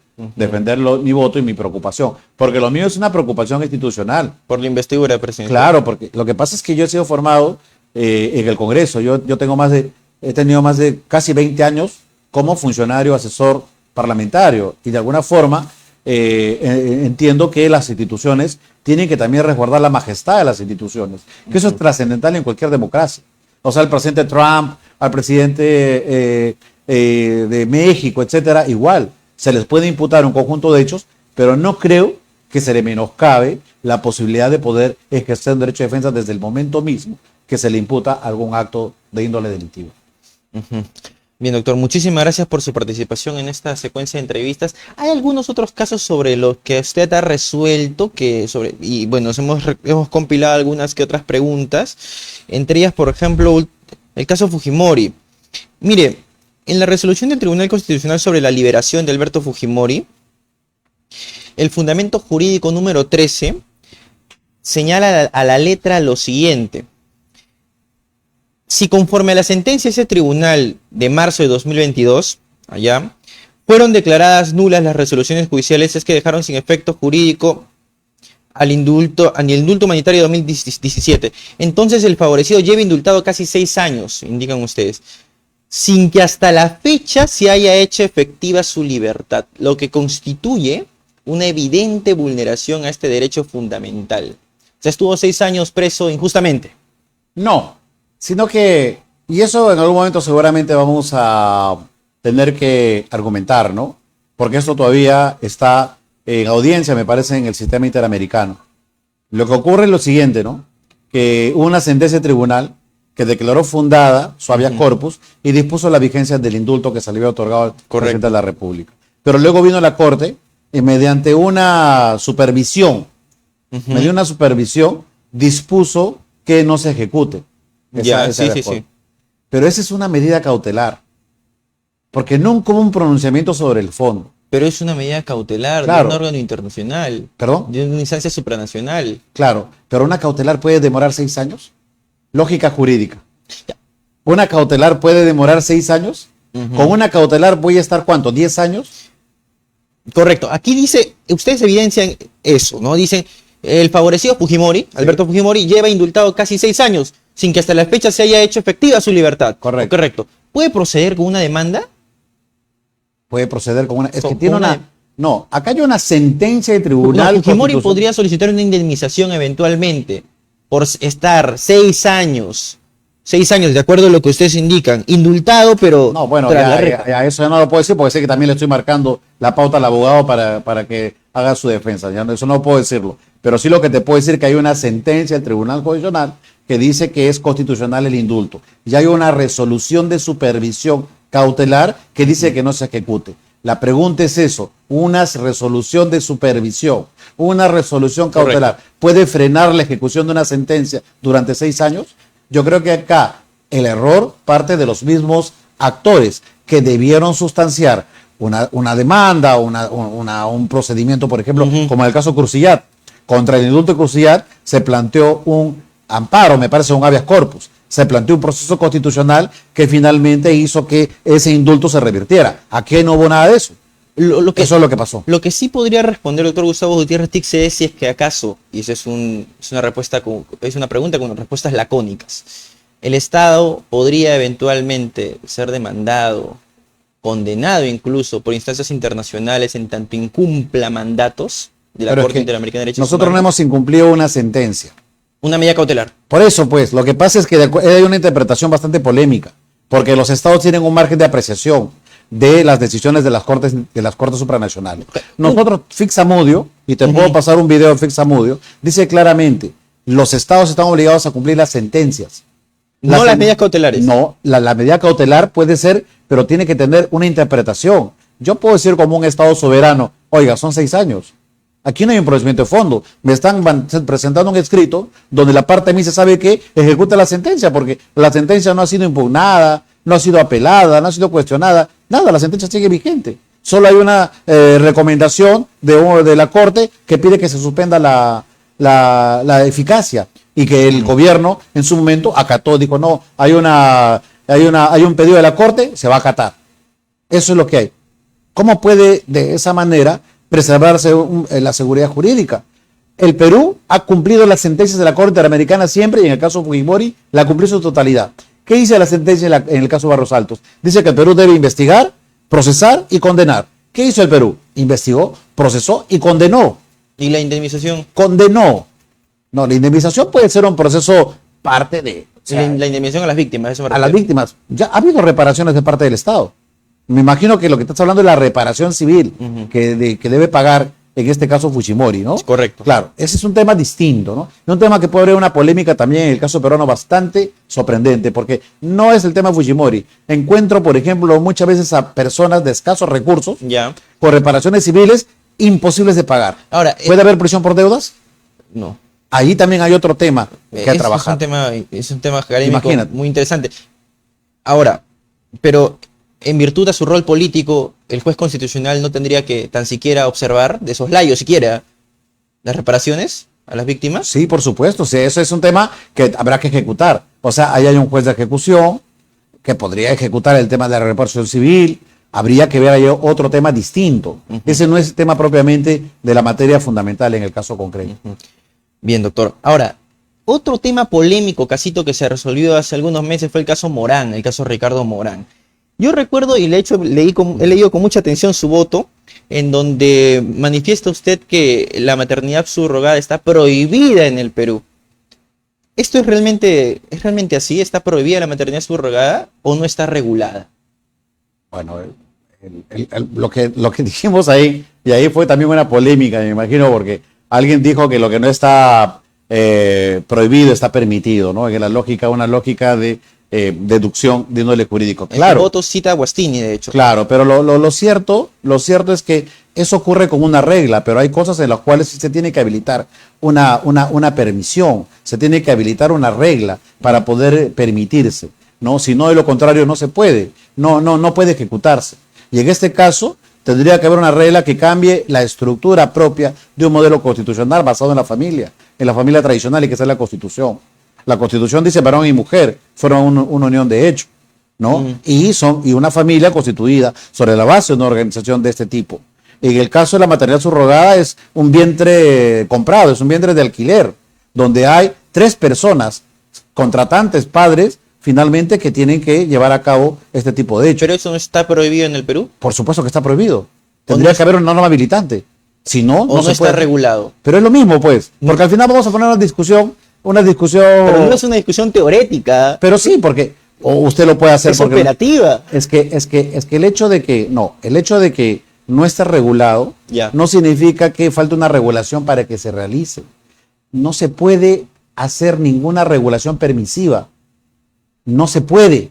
mi voto y mi preocupación. Porque lo mío es una preocupación institucional. Por la investidura presidencial. Claro, porque lo que pasa es que yo he sido formado en el Congreso. Yo he tenido más de casi 20 años como funcionario asesor parlamentario y de alguna forma entiendo que las instituciones tienen que también resguardar la majestad de las instituciones, que eso es trascendental en cualquier democracia. O sea, el presidente Trump, al presidente de México, etcétera, igual se les puede imputar un conjunto de hechos, pero no creo que se le menoscabe la posibilidad de poder ejercer un derecho de defensa desde el momento mismo que se le imputa algún acto de índole delictivo. Ujú. Bien, doctor, muchísimas gracias por su participación en esta secuencia de entrevistas. ¿Hay algunos otros casos sobre los que usted ha resuelto y bueno, hemos compilado algunas que otras preguntas, entre ellas, por ejemplo, el caso Fujimori? Mire, en la resolución del Tribunal Constitucional sobre la liberación de Alberto Fujimori, el fundamento jurídico número 13 señala a la letra lo siguiente: si conforme a la sentencia de ese tribunal de marzo de 2022, allá, fueron declaradas nulas las resoluciones judiciales, es que dejaron sin efecto jurídico al indulto humanitario de 2017. Entonces el favorecido lleva indultado casi 6 años, indican ustedes, sin que hasta la fecha se haya hecho efectiva su libertad, lo que constituye una evidente vulneración a este derecho fundamental. O sea, estuvo 6 años preso injustamente. No, sino que, y eso en algún momento seguramente vamos a tener que argumentar, ¿no? Porque esto todavía está en audiencia, me parece, en el sistema interamericano. Lo que ocurre es lo siguiente, ¿no? Que hubo una sentencia de tribunal que declaró fundada su habeas corpus y dispuso la vigencia del indulto que se le había otorgado al presidente de la República. Pero luego vino la Corte y mediante una supervisión, dispuso que no se ejecute. Esa Sí. Pero esa es una medida cautelar, porque nunca hubo un pronunciamiento sobre el fondo. Pero es una medida cautelar Claro. de un órgano internacional, ¿Perdón? de una instancia supranacional. Claro, pero una cautelar puede demorar 6 años. Lógica jurídica. Una cautelar puede demorar 6 años. Con una cautelar voy a estar, ¿cuánto? ¿10 años? Correcto. Aquí dice, ustedes evidencian eso, ¿no? Dicen, el favorecido Fujimori, Alberto Fujimori, lleva indultado casi 6 años, sin que hasta la fecha se haya hecho efectiva su libertad. Correcto. Correcto. ¿Puede proceder con una demanda? Puede proceder con una... Es que Con tiene una- una... No, acá hay una sentencia de tribunal. No, Fujimori constitucional. podría solicitar una indemnización eventualmente por estar 6 años, de acuerdo a lo que ustedes indican, indultado, pero No, bueno, tras la ya, reja. ya eso ya no lo puedo decir porque sé que también le estoy marcando la pauta al abogado para que haga su defensa. Ya no, eso no puedo decirlo. Pero sí lo que te puedo decir que hay una sentencia del Tribunal Constitucional que dice que es constitucional el indulto. Y hay una resolución de supervisión cautelar que dice que no se ejecute. La pregunta es eso, una resolución de supervisión, una resolución cautelar, Correcto. ¿puede frenar la ejecución de una sentencia durante 6 años? Yo creo que acá el error parte de los mismos actores que debieron sustanciar una demanda, un procedimiento, por ejemplo, como en el caso Crucillat. Contra el indulto de Crucillat se planteó un amparo, me parece un habeas corpus. Se planteó un proceso constitucional que finalmente hizo que ese indulto se revirtiera. Aquí no hubo nada de eso. Eso es lo que pasó. Lo que sí podría responder el doctor Gustavo Gutiérrez Tixe es si es que acaso, y esa es una respuesta es una pregunta con respuestas lacónicas, el Estado podría eventualmente ser demandado, condenado incluso por instancias internacionales en tanto incumpla mandatos de la Pero es Corte que Interamericana de Derechos nosotros no Humanos. hemos incumplido una sentencia. Una medida cautelar. Por eso, pues, lo que pasa es que hay una interpretación bastante polémica, porque los estados tienen un margen de apreciación de las decisiones de las cortes supranacionales. Nosotros, Fixamudio, y te puedo pasar un video de Fixamudio, dice claramente, los estados están obligados a cumplir las sentencias. No las medidas cautelares. No, la medida cautelar puede ser, pero tiene que tener una interpretación. Yo puedo decir como un estado soberano, oiga, son 6 años. Aquí no hay un procedimiento de fondo. Me están presentando un escrito donde la parte me dice, ¿sabe qué? Ejecuta la sentencia, porque la sentencia no ha sido impugnada, no ha sido apelada, no ha sido cuestionada. Nada, la sentencia sigue vigente. Solo hay una recomendación de la Corte que pide que se suspenda la eficacia y que el gobierno en su momento acató, dijo, no, hay un pedido de la Corte, se va a acatar. Eso es lo que hay. ¿Cómo puede de esa manera preservarse la seguridad jurídica? El Perú ha cumplido las sentencias de la Corte Interamericana siempre y en el caso Fujimori la cumplió en su totalidad. ¿Qué dice la sentencia en el caso Barros Altos? Dice que el Perú debe investigar, procesar y condenar. ¿Qué hizo el Perú? Investigó, procesó y condenó. ¿Y la indemnización? Condenó. No, la indemnización puede ser un proceso parte de... O sea, La indemnización a las víctimas, eso me a las refiero. víctimas. Ya ha habido reparaciones de parte del Estado. Me imagino que lo que estás hablando es la reparación civil que debe pagar, en este caso, Fujimori, ¿no? Correcto. Claro, ese es un tema distinto, ¿no? Es un tema que puede haber una polémica también en el caso peruano bastante sorprendente, porque no es el tema Fujimori. Encuentro, por ejemplo, muchas veces a personas de escasos recursos Ya. con reparaciones civiles imposibles de pagar. Ahora, ¿Puede haber prisión por deudas? No. Ahí también hay otro tema que trabajar. Es un tema académico Imagínate. muy interesante. Ahora, pero en virtud de su rol político, el juez constitucional no tendría que tan siquiera observar de soslayo siquiera las reparaciones a las víctimas. Sí, por supuesto, sí, eso es un tema que habrá que ejecutar. O sea, ahí hay un juez de ejecución que podría ejecutar el tema de la reparación civil. Habría que ver ahí otro tema distinto. Ese no es el tema propiamente de la materia fundamental en el caso concreto. Bien, doctor. Ahora, otro tema polémico, casito, que se resolvió hace algunos meses fue el caso Morán, el caso Ricardo Morán. Yo recuerdo y de hecho he leído con mucha atención su voto, en donde manifiesta usted que la maternidad subrogada está prohibida en el Perú. ¿Esto es realmente así? ¿Está prohibida la maternidad subrogada o no está regulada? Bueno, lo que dijimos ahí, y ahí fue también una polémica, me imagino, porque alguien dijo que lo que no está prohibido está permitido, ¿no? En la lógica, una lógica de deducción de índole jurídico. Claro. El voto cita a Guastini, de hecho. Claro, pero lo cierto es que eso ocurre con una regla, pero hay cosas en las cuales se tiene que habilitar una permisión, se tiene que habilitar una regla para poder permitirse, ¿no? Si no, de lo contrario no se puede, no puede ejecutarse. Y en este caso tendría que haber una regla que cambie la estructura propia de un modelo constitucional basado en la familia tradicional y que sea la Constitución. La Constitución dice varón y mujer, fueron una unión de hecho, ¿no? Y una familia constituida sobre la base de una organización de este tipo. En el caso de la maternidad subrogada es un vientre comprado, es un vientre de alquiler, donde hay 3 personas, contratantes, padres, finalmente que tienen que llevar a cabo este tipo de hechos. ¿Pero eso no está prohibido en el Perú? Por supuesto que está prohibido. Tendría que haber una norma habilitante. Si no, ¿O no se está puede. regulado? Pero es lo mismo, pues, porque al final vamos a poner una discusión. Pero no es una discusión teórica. Pero sí, porque usted lo puede hacer Es porque operativa. es que el hecho de que no esté regulado Ya. no significa que falte una regulación para que se realice. No se puede hacer ninguna regulación permisiva. No se puede,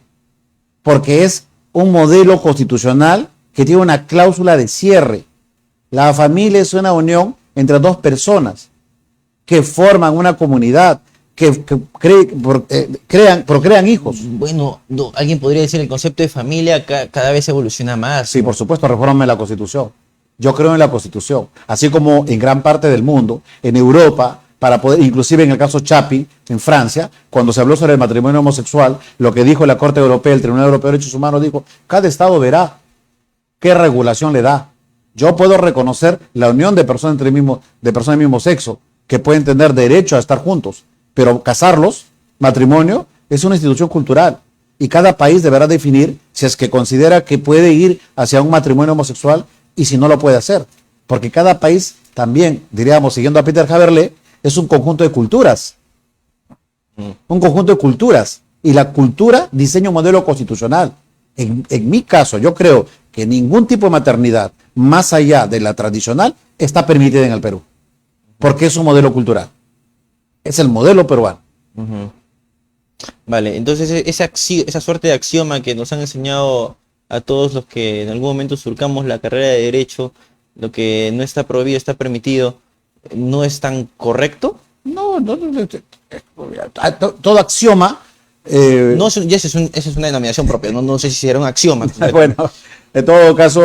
porque es un modelo constitucional que tiene una cláusula de cierre. La familia es una unión entre dos personas que forman una comunidad, que procrean hijos. Bueno, alguien podría decir el concepto de familia cada vez evoluciona más. Sí, por supuesto, refórmame la Constitución. Yo creo en la Constitución, así como en gran parte del mundo, en Europa, para poder, inclusive en el caso Chapi, en Francia, cuando se habló sobre el matrimonio homosexual, lo que dijo la Corte Europea, el Tribunal Europeo de Derechos Humanos, dijo, cada Estado verá qué regulación le da. Yo puedo reconocer la unión de personas del mismo sexo, que pueden tener derecho a estar juntos, pero casarlos, matrimonio, es una institución cultural y cada país deberá definir si es que considera que puede ir hacia un matrimonio homosexual y si no lo puede hacer, porque cada país también, diríamos, siguiendo a Peter Haberle, es un conjunto de culturas, y la cultura diseña un modelo constitucional. En mi caso, yo creo que ningún tipo de maternidad más allá de la tradicional está permitida en el Perú, porque es un modelo cultural. Es el modelo peruano. Vale, entonces esa suerte de axioma que nos han enseñado a todos los que en algún momento surcamos la carrera de Derecho, lo que no está prohibido está permitido, ¿no es tan correcto? No, todo axioma... No, esa es una denominación propia, no sé si será un axioma. Bueno, en todo caso,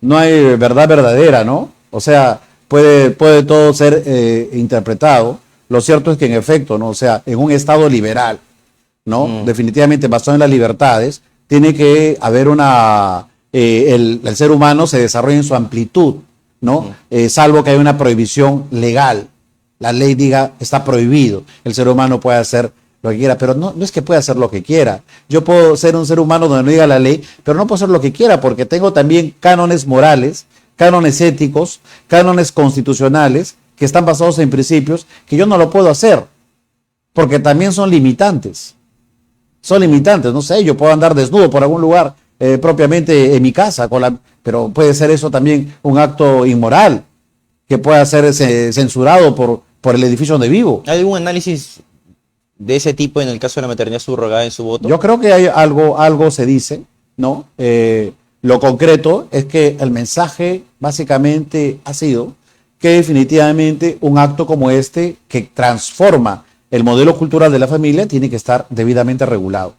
no hay verdad verdadera, ¿no? O sea, puede todo ser interpretado. Lo cierto es que en efecto, ¿no? O sea, en un Estado liberal, ¿no? Definitivamente basado en las libertades, tiene que haber el ser humano se desarrolla en su amplitud, ¿no? Salvo que haya una prohibición legal. La ley diga, está prohibido, el ser humano puede hacer lo que quiera, pero no es que pueda hacer lo que quiera. Yo puedo ser un ser humano donde no diga la ley, pero no puedo hacer lo que quiera porque tengo también cánones morales, cánones éticos, cánones constitucionales que están basados en principios que yo no lo puedo hacer porque también son limitantes. Son limitantes, no sé, yo puedo andar desnudo por algún lugar propiamente en mi casa, pero puede ser eso también un acto inmoral que pueda ser censurado por el edificio donde vivo. ¿Hay algún análisis de ese tipo en el caso de la maternidad subrogada en su voto? Yo creo que hay algo se dice, ¿no? Lo concreto es que el mensaje básicamente ha sido que definitivamente un acto como este que transforma el modelo cultural de la familia tiene que estar debidamente regulado.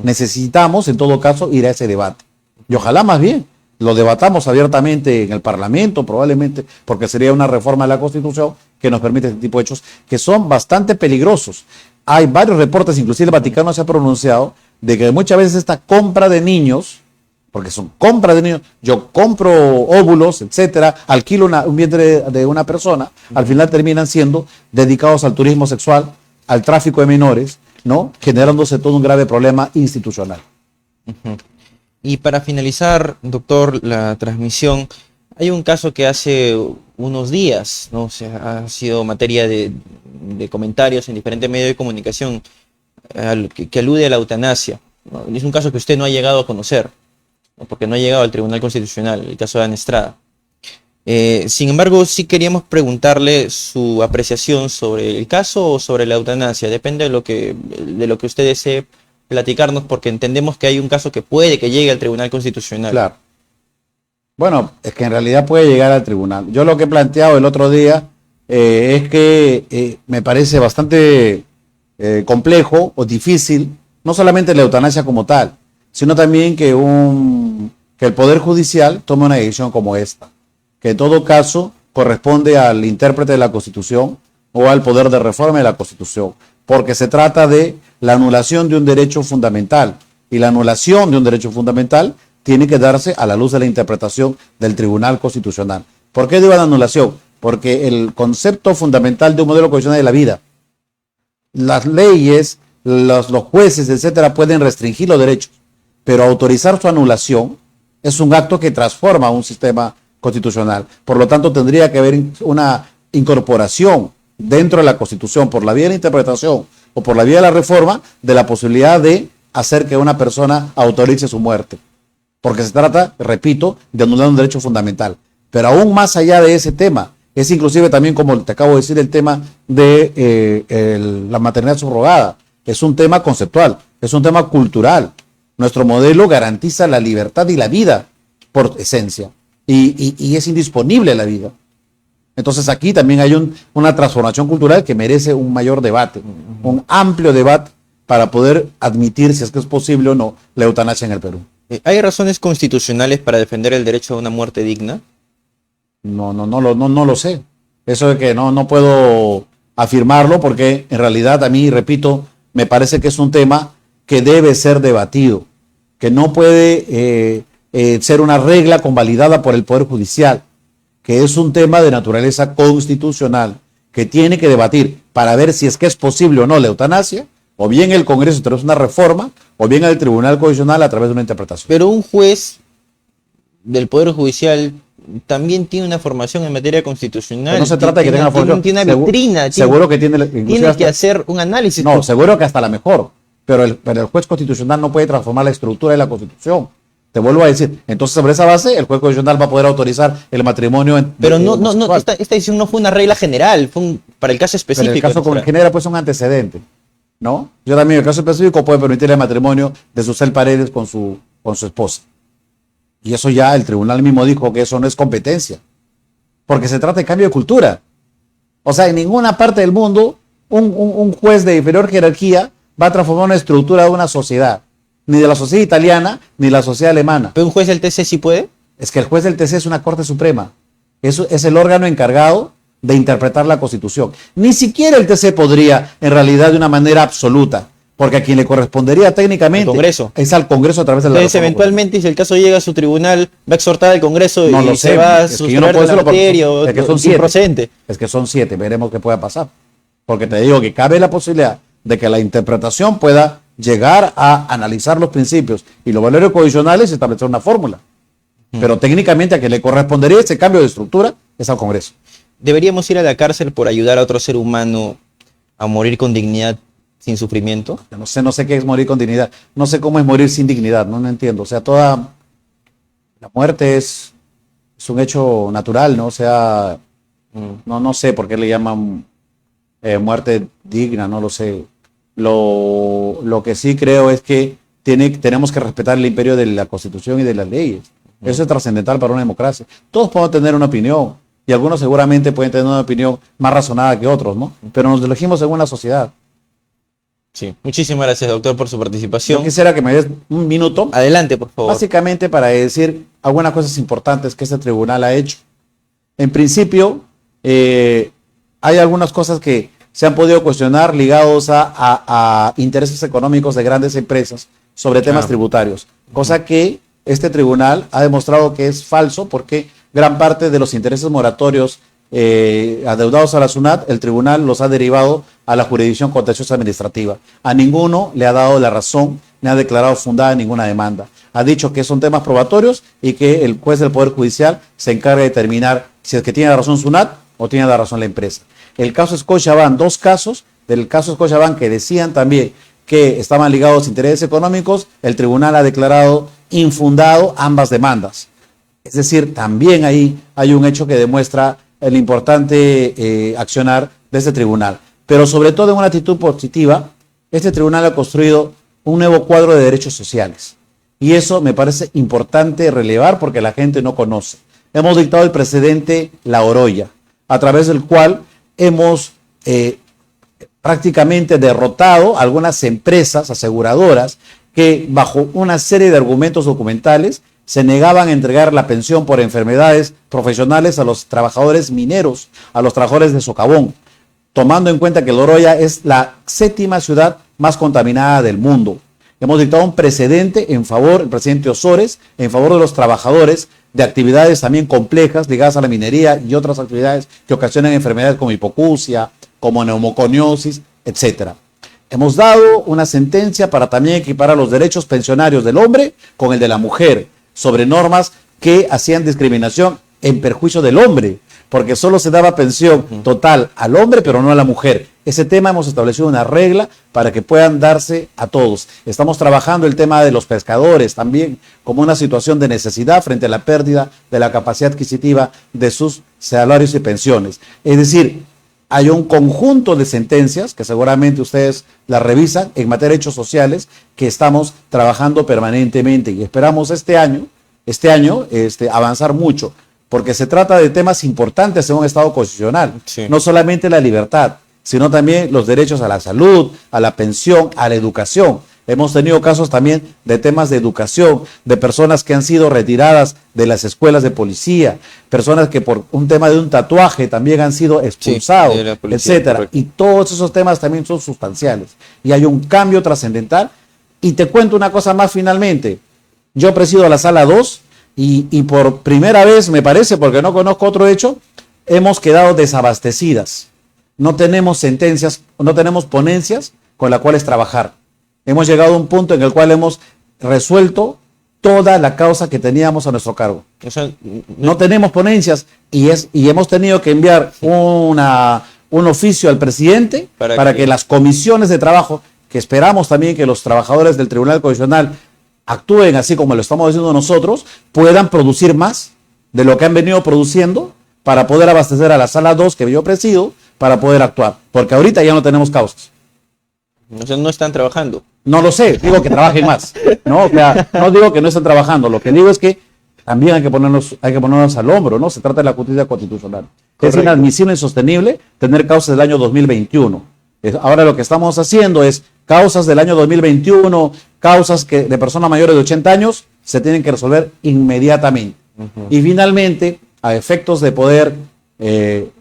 Necesitamos, en todo caso, ir a ese debate. Y ojalá más bien lo debatamos abiertamente en el Parlamento, probablemente, porque sería una reforma de la Constitución que nos permite este tipo de hechos que son bastante peligrosos. Hay varios reportes, inclusive el Vaticano se ha pronunciado, de que muchas veces esta compra de niños, porque son compra de niños, yo compro óvulos, etcétera, alquilo un vientre de una persona, al final terminan siendo dedicados al turismo sexual, al tráfico de menores, ¿no? Generándose todo un grave problema institucional. Y para finalizar, doctor, la transmisión, hay un caso que hace unos días, ¿no? O sea, ha sido materia de comentarios en diferentes medios de comunicación que alude a la eutanasia, ¿no? Es un caso que usted no ha llegado a conocer, ¿no? Porque no ha llegado al Tribunal Constitucional, el caso de Ana Estrada. Sin embargo, sí queríamos preguntarle su apreciación sobre el caso o sobre la eutanasia. Depende de lo que usted desee platicarnos, porque entendemos que hay un caso que puede que llegue al Tribunal Constitucional. Claro. Bueno, es que en realidad puede llegar al tribunal. Yo lo que he planteado el otro día es que me parece bastante complejo o difícil, no solamente la eutanasia como tal, sino también que el Poder Judicial tome una decisión como esta, que en todo caso corresponde al intérprete de la Constitución o al poder de reforma de la Constitución, porque se trata de la anulación de un derecho fundamental, y la anulación de un derecho fundamental tiene que darse a la luz de la interpretación del Tribunal Constitucional. ¿Por qué digo la anulación? Porque el concepto fundamental de un modelo constitucional es la vida. Las leyes, los jueces, etcétera, pueden restringir los derechos, pero autorizar su anulación es un acto que transforma un sistema constitucional. Por lo tanto, tendría que haber una incorporación dentro de la Constitución, por la vía de la interpretación o por la vía de la reforma, de la posibilidad de hacer que una persona autorice su muerte. Porque se trata, repito, de anular un derecho fundamental. Pero aún más allá de ese tema, es inclusive también, como te acabo de decir, el tema de la maternidad subrogada. Es un tema conceptual, es un tema cultural. Nuestro modelo garantiza la libertad y la vida, por esencia, y es indisponible la vida. Entonces aquí también hay una transformación cultural que merece un mayor debate, un amplio debate para poder admitir si es que es posible o no la eutanasia en el Perú. ¿Hay razones constitucionales para defender el derecho a una muerte digna? No lo sé. Eso de que no puedo afirmarlo porque en realidad a mí, repito, me parece que es un tema que debe ser debatido, que no puede ser una regla convalidada por el Poder Judicial, que es un tema de naturaleza constitucional, que tiene que debatir para ver si es que es posible o no la eutanasia, o bien el Congreso a través de una reforma, o bien el Tribunal Constitucional a través de una interpretación. Pero un juez del Poder Judicial también tiene una formación en materia constitucional. Pero no se trata de que tenga formación. Tiene una vitrina. Seguro que tiene. Tiene que hacer un análisis. No, seguro que hasta la mejor. Pero el juez constitucional no puede transformar la estructura de la Constitución. Te vuelvo a decir. Entonces, sobre esa base, el juez constitucional va a poder autorizar el matrimonio. Pero esta decisión no fue una regla general, fue para el caso específico. Pero el caso como genera pues un antecedente, ¿no? Yo también, en el caso específico, puede permitir el matrimonio de Susel Paredes con su esposa. Y eso ya el tribunal mismo dijo que eso no es competencia, porque se trata de cambio de cultura. O sea, en ninguna parte del mundo un juez de inferior jerarquía va a transformar una estructura de una sociedad, ni de la sociedad italiana, ni de la sociedad alemana. ¿Pero un juez del TC sí puede? Es que el juez del TC es una Corte Suprema. Eso es el órgano encargado de interpretar la Constitución. Ni siquiera el TC podría, en realidad, de una manera absoluta, porque a quien le correspondería técnicamente es al Congreso a través de la Entonces, eventualmente, si el caso llega a su tribunal, va a exhortar al Congreso y se va a sustraer de la materia o es improcedente. Es que son 7, veremos qué pueda pasar. Porque te digo que cabe la posibilidad de que la interpretación pueda llegar a analizar los principios y los valores condicionales y establecer una fórmula. Pero técnicamente a quien le correspondería ese cambio de estructura es al Congreso. ¿Deberíamos ir a la cárcel por ayudar a otro ser humano a morir con dignidad sin sufrimiento? No sé qué es morir con dignidad. No sé cómo es morir sin dignidad, no entiendo. O sea, toda la muerte es un hecho natural, ¿no? O sea, no sé por qué le llaman muerte digna, no lo sé. Lo que sí creo es que tenemos que respetar el imperio de la Constitución y de las leyes. Eso es trascendental para una democracia. Todos podemos tener una opinión y algunos seguramente pueden tener una opinión más razonada que otros, ¿no? Pero nos elegimos en una sociedad. Sí, muchísimas gracias, doctor, por su participación. Yo quisiera que me des un minuto. Adelante, por favor. Básicamente para decir algunas cosas importantes que este tribunal ha hecho. En principio, hay algunas cosas que se han podido cuestionar ligados a intereses económicos de grandes empresas sobre temas tributarios, cosa que este tribunal ha demostrado que es falso porque gran parte de los intereses moratorios adeudados a la SUNAT, el tribunal los ha derivado a la jurisdicción contenciosa administrativa. A ninguno le ha dado la razón, ni ha declarado fundada ninguna demanda. Ha dicho que son temas probatorios y que el juez del Poder Judicial se encarga de determinar si es que tiene la razón SUNAT o tiene la razón la empresa. El caso Scotiabank, 2 casos del caso Scotiabank que decían también que estaban ligados a intereses económicos, el tribunal ha declarado infundado ambas demandas. Es decir, también ahí hay un hecho que demuestra el importante accionar de este tribunal. Pero sobre todo en una actitud positiva, este tribunal ha construido un nuevo cuadro de derechos sociales. Y eso me parece importante relevar porque la gente no conoce. Hemos dictado el precedente La Oroya, a través del cual hemos prácticamente derrotado a algunas empresas aseguradoras que bajo una serie de argumentos documentales se negaban a entregar la pensión por enfermedades profesionales a los trabajadores mineros, a los trabajadores de socavón, tomando en cuenta que La Oroya es la 7ª ciudad más contaminada del mundo. Hemos dictado un precedente en favor, el presidente Ozores, en favor de los trabajadores de actividades también complejas ligadas a la minería y otras actividades que ocasionan enfermedades como hipoacusia, como neumoconiosis, etc. Hemos dado una sentencia para también equiparar los derechos pensionarios del hombre con el de la mujer, sobre normas que hacían discriminación en perjuicio del hombre, porque solo se daba pensión total al hombre, pero no a la mujer. Ese tema hemos establecido una regla para que puedan darse a todos. Estamos trabajando el tema de los pescadores también como una situación de necesidad frente a la pérdida de la capacidad adquisitiva de sus salarios y pensiones. Es decir, hay un conjunto de sentencias que seguramente ustedes las revisan en materia de derechos sociales que estamos trabajando permanentemente y esperamos este año este año avanzar mucho, porque se trata de temas importantes en un Estado constitucional, Sí. no solamente la libertad, sino también los derechos a la salud, a la pensión, a la educación. Hemos tenido casos también de temas de educación, de personas que han sido retiradas de las escuelas de policía, personas que por un tema de un tatuaje también han sido expulsados, de la policía, etcétera. correcto. Y todos esos temas también son sustanciales. Y hay un cambio trascendental. Y te cuento una cosa más finalmente. Yo presido la sala 2 y por primera vez, me parece, porque no conozco otro hecho, hemos quedado desabastecidas. No tenemos sentencias, no tenemos ponencias con las cuales trabajar. Hemos llegado a un punto en el cual hemos resuelto toda la causa que teníamos a nuestro cargo. O sea, No tenemos ponencias y hemos tenido que enviar un oficio al presidente para que las comisiones de trabajo, que esperamos también que los trabajadores del Tribunal Constitucional actúen así como lo estamos haciendo nosotros, puedan producir más de lo que han venido produciendo para poder abastecer a la sala 2 que yo presido para poder actuar. Porque ahorita ya no tenemos causas. o sea, no están trabajando. No lo sé, digo que trabajen más. No, o sea, no digo que no estén trabajando, lo que digo es que también hay que ponernos al hombro, ¿no? Se trata de la justicia constitucional. Correcto. Es inadmisible e insostenible tener causas del año 2021. Ahora lo que estamos haciendo es causas del año 2021, causas de personas mayores de 80 años, se tienen que resolver inmediatamente. Y finalmente, a efectos de poder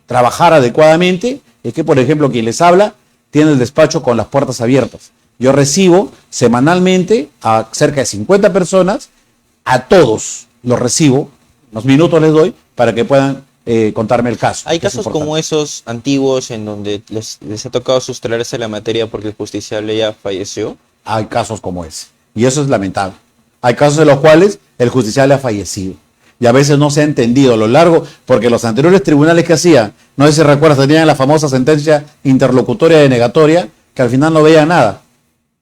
trabajar adecuadamente, es que, por ejemplo, quien les habla tiene el despacho con las puertas abiertas. Yo recibo semanalmente a cerca de 50 personas, a todos los recibo, unos minutos les doy para que puedan contarme el caso. Hay que es casos importante. como esos antiguos en donde les ha tocado sustraerse la materia porque el justiciable ya falleció. Hay casos como ese. Y eso es lamentable. Hay casos en los cuales el justiciable ha fallecido. Y a veces no se ha entendido a lo largo, porque los anteriores tribunales que hacían, no sé si recuerdas, tenían la famosa sentencia interlocutoria denegatoria, que al final no veían nada.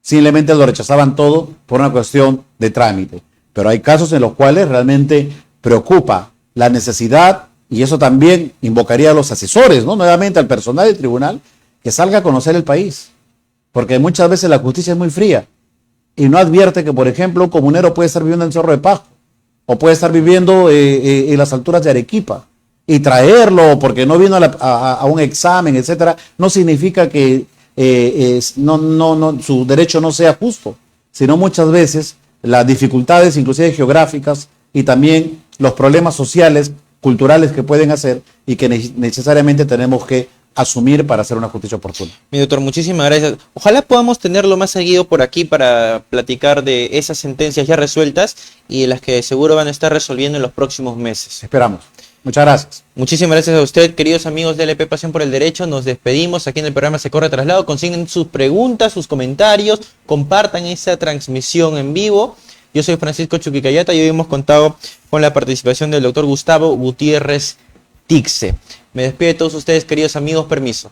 Simplemente lo rechazaban todo por una cuestión de trámite. Pero hay casos en los cuales realmente preocupa la necesidad, y eso también invocaría a los asesores, ¿no? Nuevamente al personal del tribunal, que salga a conocer el país. Porque muchas veces la justicia es muy fría y no advierte que, por ejemplo, un comunero puede estar viviendo en Cerro de Pasco o puede estar viviendo en las alturas de Arequipa, y traerlo porque no vino a un examen, etcétera, no significa que su derecho no sea justo, sino muchas veces las dificultades, inclusive geográficas, y también los problemas sociales, culturales que pueden hacer y que necesariamente tenemos que asumir para hacer una justicia oportuna. Mi doctor, muchísimas gracias. Ojalá podamos tenerlo más seguido por aquí para platicar de esas sentencias ya resueltas y de las que seguro van a estar resolviendo en los próximos meses. Esperamos. Muchas gracias. Muchísimas gracias a usted, queridos amigos de LP Pasión por el Derecho. Nos despedimos aquí en el programa Se Corre Traslado. Consiguen sus preguntas, sus comentarios, compartan esa transmisión en vivo. Yo soy Francisco Chuquicayata y hoy hemos contado con la participación del doctor Gustavo Gutiérrez Tixe. Me despido de todos ustedes, queridos amigos. Permiso.